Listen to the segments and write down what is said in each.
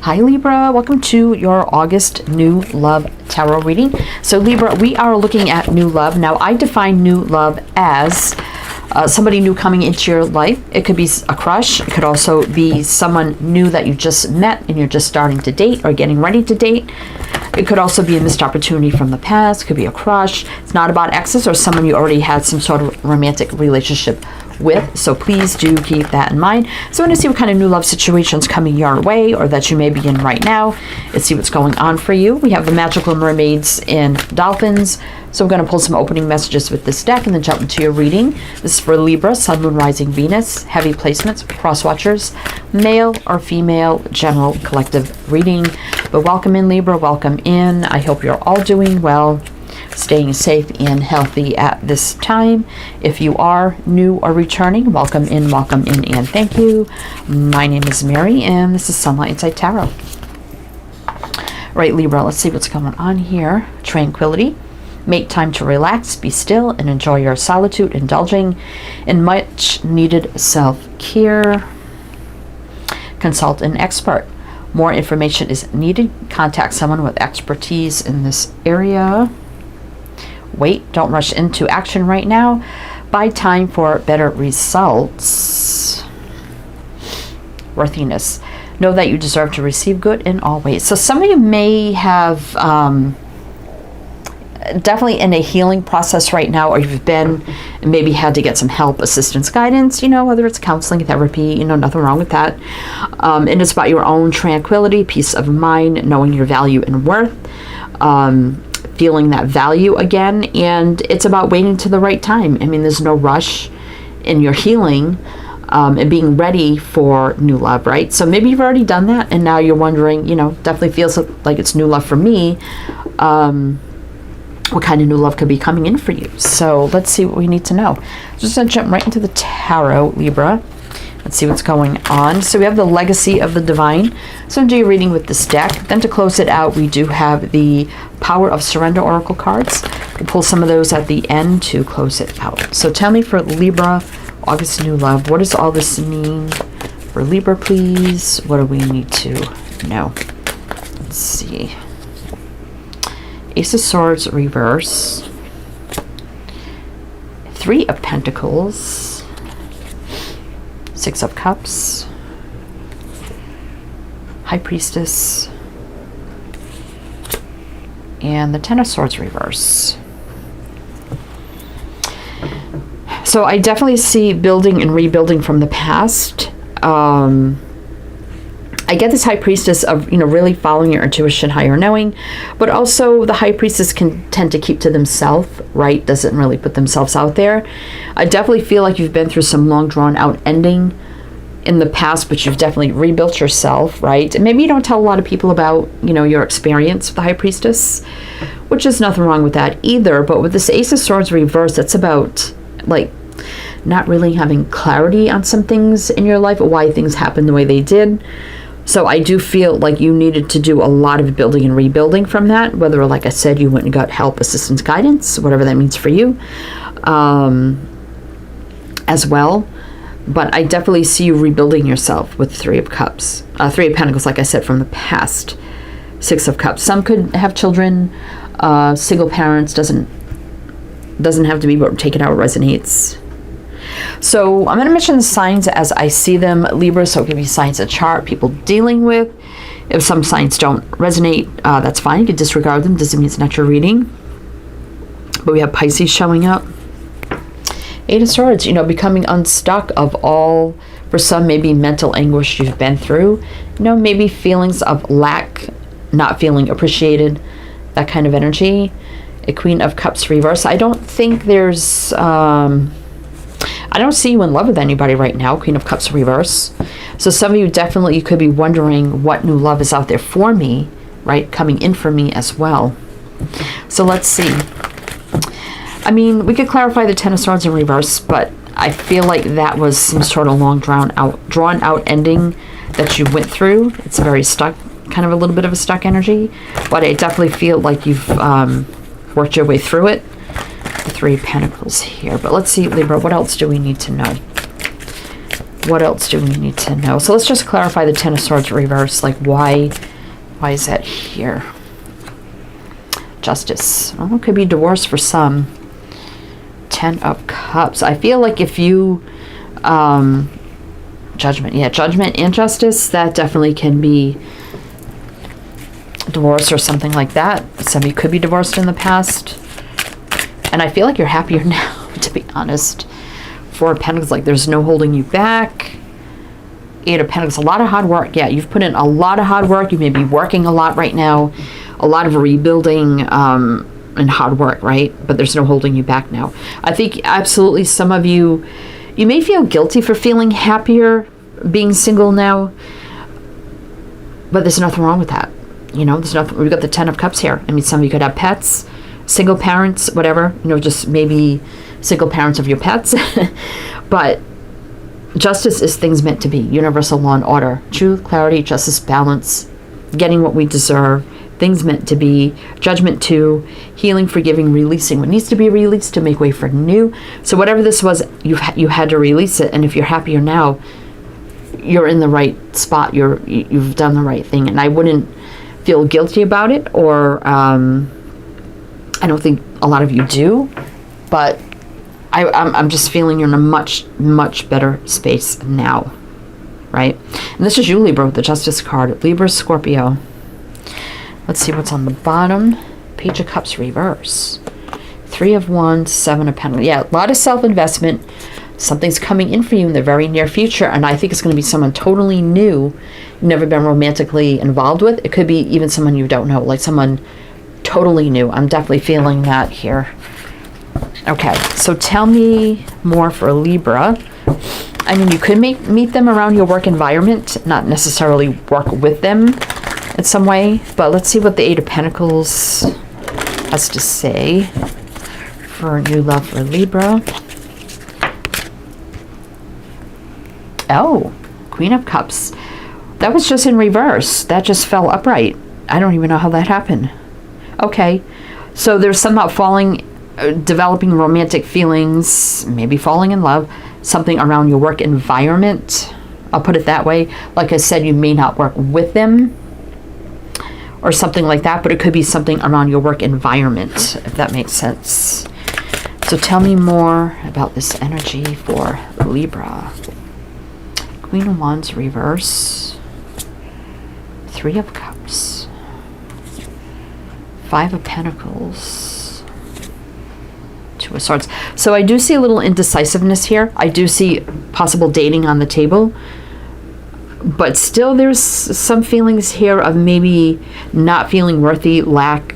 Hi Libra, welcome to your August New Love Tarot reading. So Libra, we are looking at new love. Now I define new love as somebody new coming into your life. It could be a crush. It could also be someone new that you just met and you're just starting to date or getting ready to date. It could also be a missed opportunity from the past. It could be a crush. It's not about exes or someone you already had some sort of romantic relationship with. So please do keep that in mind. So I want to see what kind of new love situations coming your way or that you may be in right now. Let's see what's going on for you. We have the magical mermaids and dolphins. So we're going to pull some opening messages with this deck and then jump into your reading. This is for Libra, Sun, Moon, Rising, Venus, heavy placements, cross watchers, male or female, general collective reading. But welcome in Libra, welcome in. I hope you're all doing well, staying safe and healthy at this time. If you are new or returning, welcome in, and thank you. My name is Mary and this is Sunlight Inside Tarot. Right, Libra, let's see what's going on here. Tranquility. Make time to relax, be still, and enjoy your solitude, indulging in much needed self-care. Consult an expert. More information is needed. Contact someone with expertise in this area. Wait, don't rush into action right now. Buy time for better results. Worthiness. Know that you deserve to receive good in all ways. So some of you may have definitely in a healing process right now, or you've been and maybe had to get some help, assistance, guidance, whether it's counseling, therapy, nothing wrong with that. And it's about your own tranquility, peace of mind, knowing your value and worth, feeling that value again. And it's about waiting to the right time. I mean, there's no rush in your healing and being ready for new love, right? So maybe you've already done that and now you're wondering, definitely feels like it's new love for me. What kind of new love could be coming in for you? So let's see what we need to know. Just gonna jump right into the tarot, Libra. Let's see what's going on. So we have the Legacy of the Divine. So I'm doing a reading with this deck. Then to close it out, we do have the Power of Surrender Oracle cards. We'll pull some of those at the end to close it out. So tell me for Libra, August new love, what does all this mean for Libra, please? What do we need to know? Let's see. Ace of Swords reverse, Three of Pentacles, Six of Cups, High Priestess, and the Ten of Swords reverse. So I definitely see building and rebuilding from the past. I get this High Priestess of, really following your intuition, higher knowing, but also the High Priestess can tend to keep to themselves, right? Doesn't really put themselves out there. I definitely feel like you've been through some long drawn out ending in the past, but you've definitely rebuilt yourself, right? And maybe you don't tell a lot of people about, your experience with the High Priestess, which is nothing wrong with that either. But with this Ace of Swords reverse, that's about not really having clarity on some things in your life or why things happened the way they did. So I do feel like you needed to do a lot of building and rebuilding from that, whether, like I said, you went and got help, assistance, guidance, whatever that means for you, as well. But I definitely see you rebuilding yourself with Three of Cups, Three of Pentacles, like I said, from the past, Six of Cups. Some could have children, single parents, doesn't have to be, but take it how it resonates. So I'm going to mention the signs as I see them, Libra, so I'll give you signs of chart people dealing with. If some signs don't resonate, that's fine. You can disregard them. Doesn't mean it's not your reading. But we have Pisces showing up. Eight of Swords, becoming unstuck of all, for some, maybe mental anguish you've been through. Maybe feelings of lack, not feeling appreciated, that kind of energy. A Queen of Cups reverse. I don't think there's... I don't see you in love with anybody right now, Queen of Cups reverse. So some of you definitely, you could be wondering what new love is out there for me, right? Coming in for me as well. So let's see. I mean, we could clarify the Ten of Swords in reverse, but I feel like that was some sort of long drawn out ending that you went through. It's very stuck, kind of a little bit of a stuck energy, but I definitely feel like you've worked your way through it. The Three of Pentacles here. But let's see, Libra, what else do we need to know? What else do we need to know? So let's just clarify the Ten of Swords reverse. Like, why is that here? Justice. Oh, it could be divorce for some. Ten of Cups. I feel like if you... Judgment. Yeah, Judgment and Justice. That definitely can be divorce or something like that. Somebody could be divorced in the past. And I feel like you're happier now, to be honest. Four of Pentacles, like there's no holding you back. Eight of Pentacles, a lot of hard work. Yeah, you've put in a lot of hard work. You may be working a lot right now. A lot of rebuilding and hard work, right? But there's no holding you back now. I think absolutely some of you may feel guilty for feeling happier being single now. But there's nothing wrong with that. You know, there's nothing. We've got the Ten of Cups here. I mean, some of you could have pets, single parents, whatever. You know, just maybe single parents of your pets. But justice is things meant to be. Universal law and order. Truth, clarity, justice, balance. Getting what we deserve. Things meant to be. Judgment 2. Healing, forgiving, releasing what needs to be released to make way for new. So whatever this was, you had to release it. And if you're happier now, you're in the right spot. You've done the right thing. And I wouldn't feel guilty about it, or I don't think a lot of you do, but I'm just feeling you're in a much, much better space now, right? And this is you, Libra, with the Justice card. Libra, Scorpio. Let's see what's on the bottom. Page of Cups reverse. Three of Wands, Seven of Pentacles. Yeah, a lot of self-investment. Something's coming in for you in the very near future, and I think it's going to be someone totally new you've never been romantically involved with. It could be even someone you don't know, like someone totally new. I'm definitely feeling that here. Okay, so tell me more for Libra. I mean, you could meet them around your work environment, not necessarily work with them in some way, but let's see what the Eight of Pentacles has to say for new love for Libra. Oh, Queen of Cups. That was just in reverse. That just fell upright. I don't even know how that happened. Okay. So there's somehow developing romantic feelings, maybe falling in love, something around your work environment. I'll put it that way. Like I said, you may not work with them or something like that, but it could be something around your work environment, if that makes sense. So tell me more about this energy for Libra. Queen of Wands reverse. Three of Cups. Five of Pentacles. Two of Swords. So I do see a little indecisiveness here. I do see possible dating on the table. But still there's some feelings here of maybe not feeling worthy, lack,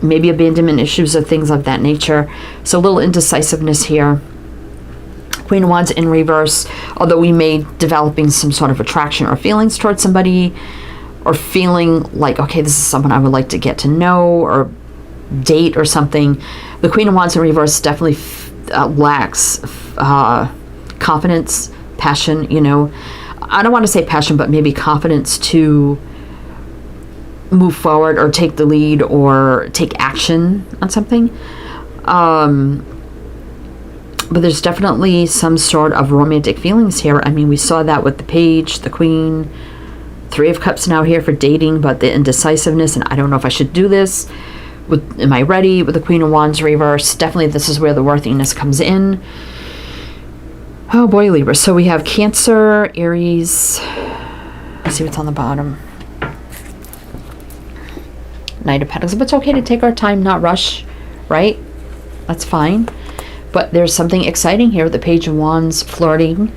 maybe abandonment issues or things of that nature. So a little indecisiveness here. Queen of Wands in reverse, although we may developing some sort of attraction or feelings towards somebody, or feeling like, okay, this is someone I would like to get to know or date or something. The Queen of Wands in reverse definitely lacks confidence, passion, you know. I don't want to say passion, but maybe confidence to move forward or take the lead or take action on something. But there's definitely some sort of romantic feelings here. I mean, we saw that with the Page, the Queen, Three of Cups now here for dating, but the indecisiveness, and I don't know if I should do this. Am I ready? With the Queen of Wands reverse, definitely this is where the worthiness comes in. Oh boy, Libra. So we have Cancer, Aries. Let's see what's on the bottom. Knight of Pentacles. But it's okay to take our time, not rush, right? That's fine. But there's something exciting here with the Page of Wands flirting.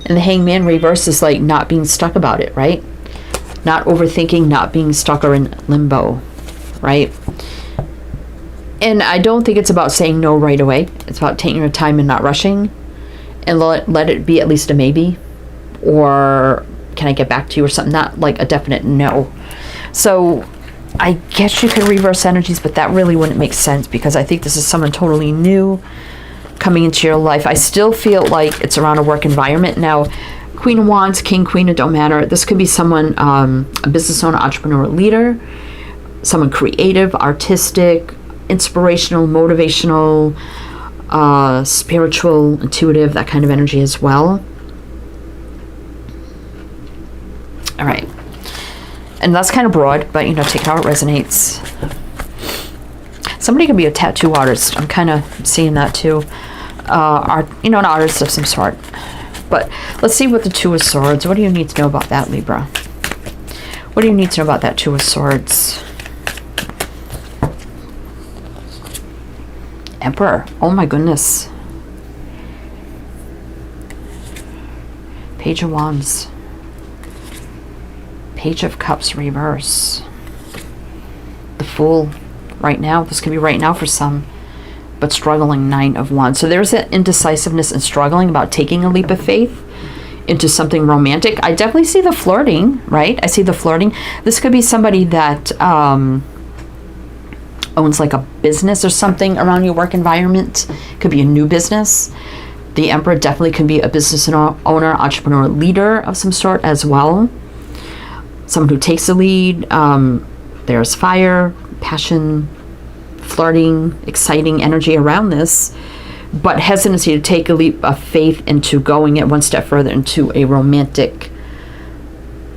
And the Hangman reverse is like not being stuck about it, right? Not overthinking, not being stuck or in limbo, right? And I don't think it's about saying no right away. It's about taking your time and not rushing. And let it be at least a maybe. Or can I get back to you or something? Not like a definite no. So I guess you can reverse energies, but that really wouldn't make sense because I think this is someone totally new coming into your life. I still feel like it's around a work environment. Now, Queen of Wands, King, Queen, it don't matter. This could be someone, a business owner, entrepreneur, leader, someone creative, artistic, inspirational, motivational, spiritual, intuitive, that kind of energy as well. All right. And that's kind of broad, but, you know, take how it resonates. Somebody could be a tattoo artist. I'm kind of seeing that too. You know, an artist of some sort. But let's see what the Two of Swords. What do you need to know about that, Libra? What do you need to know about that Two of Swords? Emperor. Oh my goodness. Page of Wands. Page of Cups reverse. The Fool. Right now. This could be right now for some. But struggling. Nine of Wands. So there's an indecisiveness and struggling about taking a leap of faith into something romantic. I definitely see the flirting, right? I see the flirting. This could be somebody that owns like a business or something around your work environment. Could be a new business. The Emperor definitely could be a business owner, entrepreneur, leader of some sort as well. Someone who takes the lead. There's fire, passion, flirting, exciting energy around this, but hesitancy to take a leap of faith into going it one step further into a romantic,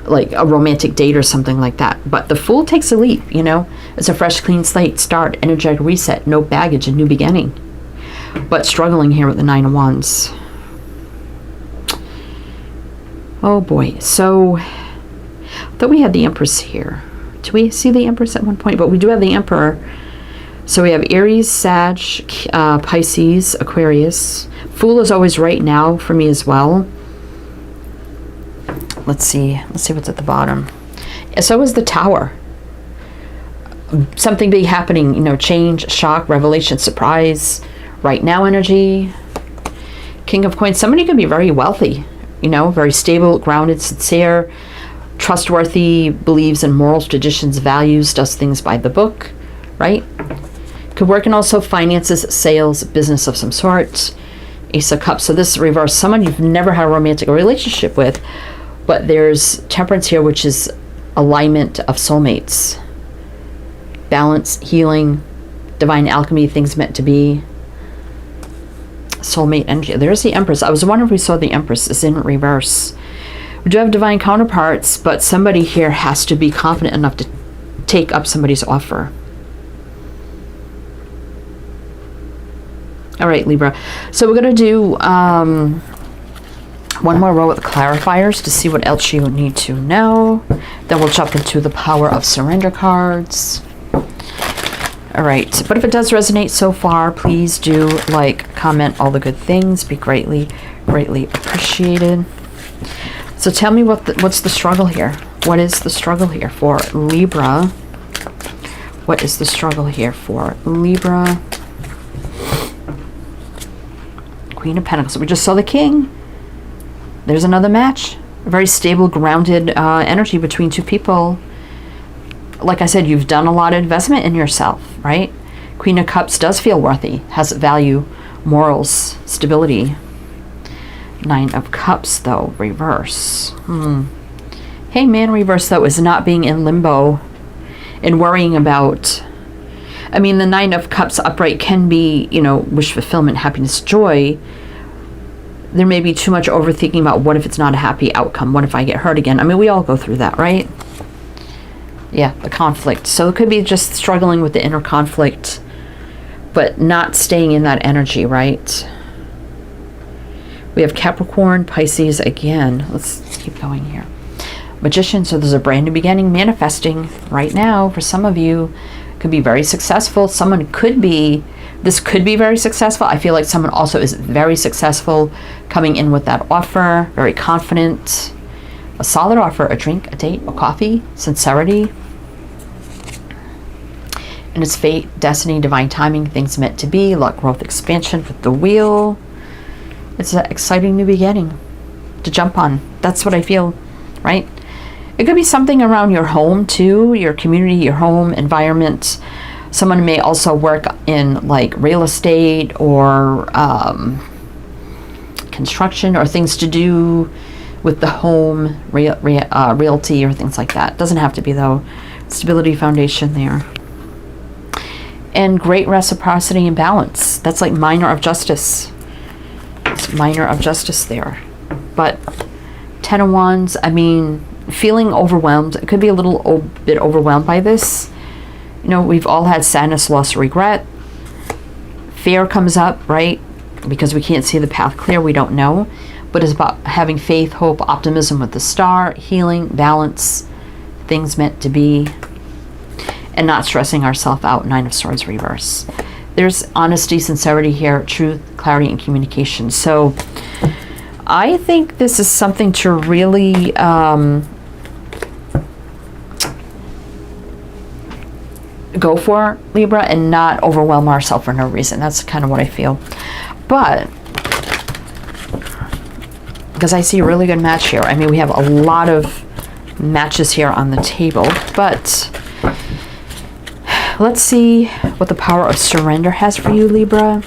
like a romantic date or something like that. But the Fool takes a leap, you know. It's a fresh, clean slate, start, energetic reset, no baggage, a new beginning. But struggling here with the Nine of Wands. Oh boy. So, I thought we had the Empress here. Do we see the Empress at one point? But we do have the Emperor. So we have Aries, Sag, Pisces, Aquarius. Fool is always right now for me as well. Let's see what's at the bottom. So is the Tower. Something big happening, you know, change, shock, revelation, surprise, right now energy. King of Coins. Somebody could be very wealthy, you know, very stable, grounded, sincere, trustworthy, believes in morals, traditions, values, does things by the book, right? Could work in also finances, sales, business of some sort. Ace of Cups. So this is reverse. Someone you've never had a romantic relationship with, but there's Temperance here, which is alignment of soulmates. Balance, healing, divine alchemy, things meant to be. Soulmate energy. There's the Empress. I was wondering if we saw the Empress is in reverse. We do have divine counterparts, but somebody here has to be confident enough to take up somebody's offer. All right, Libra. So we're going to do one more row with clarifiers to see what else you need to know. Then we'll jump into the Power of Surrender cards. All right. But if it does resonate so far, please do like, comment, all the good things. Be greatly, greatly appreciated. So tell me what's the struggle here? What is the struggle here for Libra? What is the struggle here for Libra? Queen of Pentacles. So we just saw the King. There's another match. A very stable, grounded energy between two people. Like I said, you've done a lot of investment in yourself, right? Queen of Cups does feel worthy, has value, morals, stability. Nine of Cups, though, reverse. Hey, man, reverse, though, is not being in limbo and worrying about... I mean, the Nine of Cups upright can be, you know, wish fulfillment, happiness, joy. There may be too much overthinking about what if it's not a happy outcome? What if I get hurt again? I mean, we all go through that, right? Yeah, the conflict. So it could be just struggling with the inner conflict, but not staying in that energy, right? We have Capricorn, Pisces again. Let's keep going here. Magician, so there's a brand new beginning manifesting right now. For some of you, could be very successful. Someone could be, this could be very successful. I feel like someone also is very successful coming in with that offer, very confident. A solid offer, a drink, a date, a coffee, sincerity. And it's fate, destiny, divine timing, things meant to be, luck, growth, expansion with the wheel. It's an exciting new beginning to jump on. That's what I feel, right? It could be something around your home too, your community, your home environment. Someone may also work in like real estate or construction or things to do with the home, realty or things like that. Doesn't have to be though. Stability foundation there. And great reciprocity and balance. That's like minor of justice. It's minor of justice there. But 10 of Wands, I mean, feeling overwhelmed. It could be a little bit overwhelmed by this. You know, we've all had sadness, loss, regret. Fear comes up, right? Because we can't see the path clear, we don't know. But it's about having faith, hope, optimism with the star, healing, balance, things meant to be, and not stressing ourselves out. 9 of Swords reverse. There's honesty, sincerity here, truth, clarity, and communication. So I think this is something to really go for, Libra, and not overwhelm ourselves for no reason. That's kind of what I feel. But because I see a really good match here. I mean, we have a lot of matches here on the table, but let's see what the power of surrender has for you, Libra.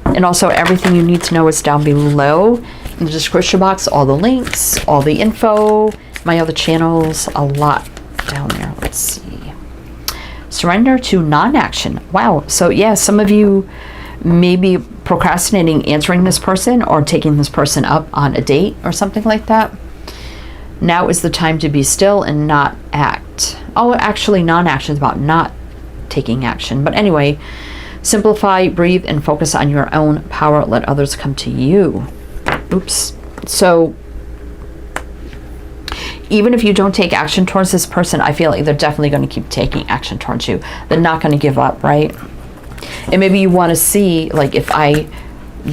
And also, everything you need to know is down below in the description box. All the links, all the info, my other channels, a lot down there. Let's see. Surrender to non-action. Wow. So yeah, some of you may be procrastinating answering this person or taking this person up on a date or something like that. Now is the time to be still and not act. Oh, actually, non-action is about not taking action. But anyway, simplify, breathe, and focus on your own power. Let others come to you. Oops. So even if you don't take action towards this person, I feel like they're definitely going to keep taking action towards you. They're not going to give up, right? And maybe you want to see, like, if I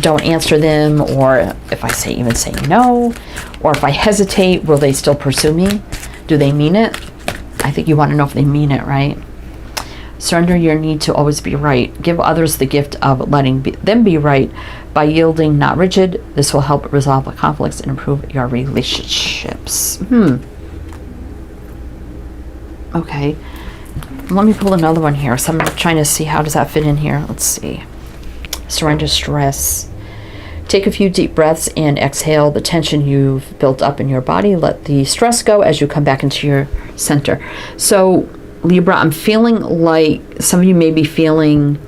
don't answer them, or if I even say no, or if I hesitate, will they still pursue me? Do they mean it? I think you want to know if they mean it, right? Surrender your need to always be right. Give others the gift of letting them be right by yielding, not rigid. This will help resolve conflicts and improve your relationships. Okay. Let me pull another one here. So I'm trying to see, how does that fit in here? Let's see. Surrender stress. Take a few deep breaths and exhale the tension you've built up in your body. Let the stress go as you come back into your center. So, Libra, I'm feeling like some of you may be feeling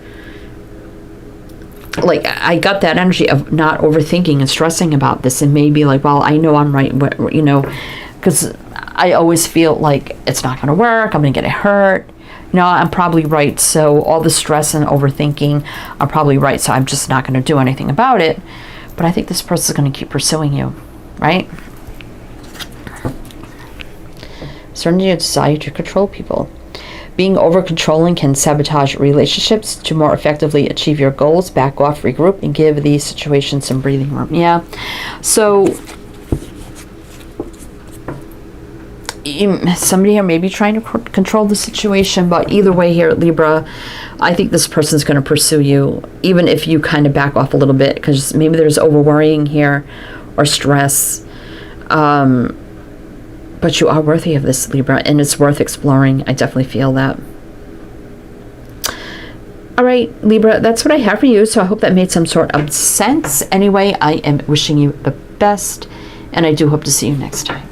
like, I got that energy of not overthinking and stressing about this, and maybe like, well, I know I'm right, you know, because I always feel like it's not going to work. I'm going to get hurt. No, I'm probably right. So all the stress and overthinking, I'm probably right. So I'm just not going to do anything about it. But I think this person is going to keep pursuing you, right? Surrender your desire to control people. Being over-controlling can sabotage relationships. To more effectively achieve your goals, back off, regroup, and give these situations some breathing room. Yeah. So somebody here may be trying to control the situation, but either way here, Libra, I think this person's going to pursue you, even if you kind of back off a little bit, because maybe there's over-worrying here or stress. But you are worthy of this, Libra, and it's worth exploring. I definitely feel that. All right, Libra, that's what I have for you, so I hope that made some sort of sense. Anyway, I am wishing you the best, and I do hope to see you next time.